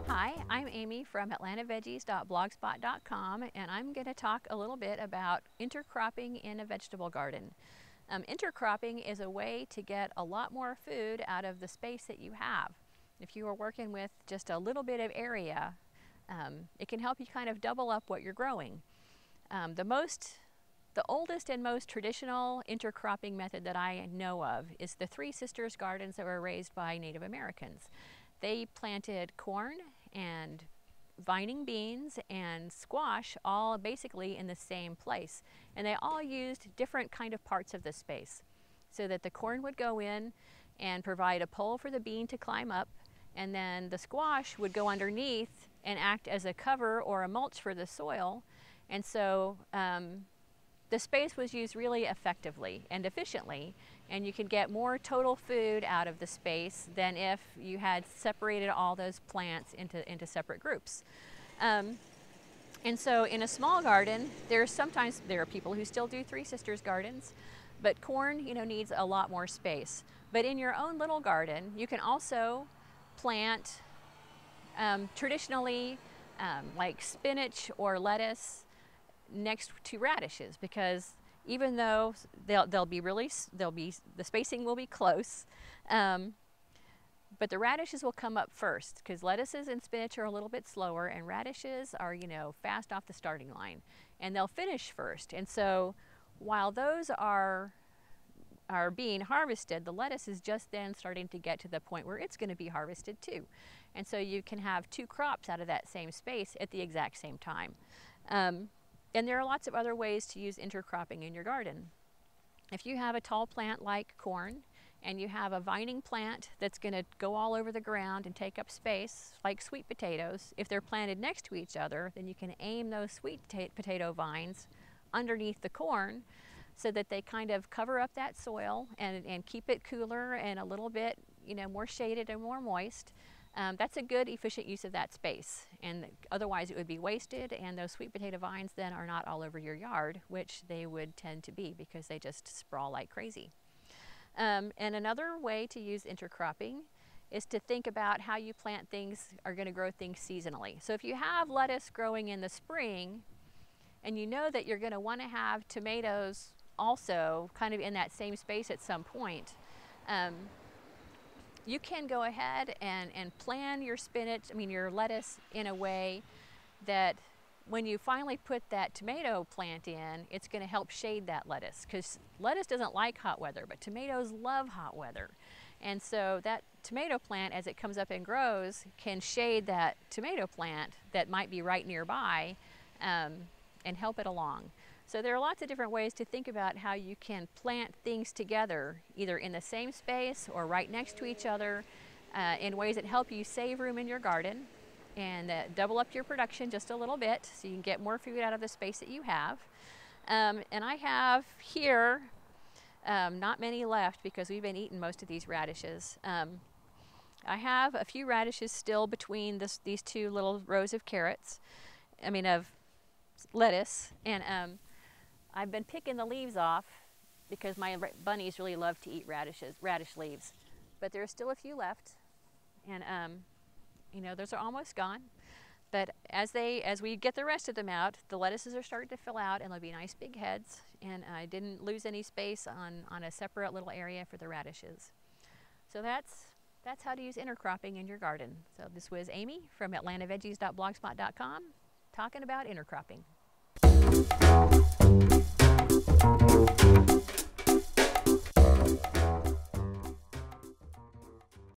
Hi, I'm Amy from AtlantaVeggies.blogspot.com, and I'm going to talk a little bit about intercropping in a vegetable garden. Intercropping is a way to get a lot more food out of the space that you have. If you are working with just a little bit of area, it can help you kind of double up what you're growing. The oldest and most traditional intercropping method that I know of is the Three Sisters gardens that were raised by Native Americans. They planted corn and vining beans and squash all basically in the same place. And they all used different kind of parts of the space so that the corn would go in and provide a pole for the bean to climb up, and then the squash would go underneath and act as a cover or a mulch for the soil. And so the space was used really effectively and efficiently, and you could get more total food out of the space than if you had separated all those plants into separate groups. And so in a small garden, there are people who still do Three Sisters gardens, but corn, needs a lot more space. But in your own little garden, you can also plant traditionally like spinach or lettuce next to radishes, because even though the spacing will be close, but the radishes will come up first, because lettuces and spinach are a little bit slower, and radishes are fast off the starting line, and they'll finish first. And so while those are being harvested, the lettuce is just then starting to get to the point where it's going to be harvested too. And so you can have two crops out of that same space at the exact same time. And there are lots of other ways to use intercropping in your garden. If you have a tall plant like corn, and you have a vining plant that's going to go all over the ground and take up space, like sweet potatoes, if they're planted next to each other, then you can aim those sweet potato vines underneath the corn so that they kind of cover up that soil and keep it cooler and a little bit more shaded and more moist. That's a good, efficient use of that space, and otherwise it would be wasted, and those sweet potato vines then are not all over your yard, which they would tend to be because they just sprawl like crazy. And another way to use intercropping is to think about how you plant things, are going to grow things seasonally. So if you have lettuce growing in the spring, and you know that you're going to want to have tomatoes also kind of in that same space at some point, you can go ahead and plan your your lettuce in a way that when you finally put that tomato plant in, it's going to help shade that lettuce, because lettuce doesn't like hot weather, but tomatoes love hot weather. And so that tomato plant, as it comes up and grows, can shade that tomato plant that might be right nearby and help it along. So there are lots of different ways to think about how you can plant things together, either in the same space or right next to each other, in ways that help you save room in your garden and double up your production just a little bit so you can get more food out of the space that you have. And I have here, not many left because we've been eating most of these radishes. I have a few radishes still between these two little rows of of lettuce, and I've been picking the leaves off because my bunnies really love to eat radish leaves. But there's still a few left, and those are almost gone. But as we get the rest of them out, the lettuces are starting to fill out, and they'll be nice big heads. And I didn't lose any space on a separate little area for the radishes. So that's how to use intercropping in your garden. So this was Amy from AtlantaVeggies.blogspot.com talking about intercropping.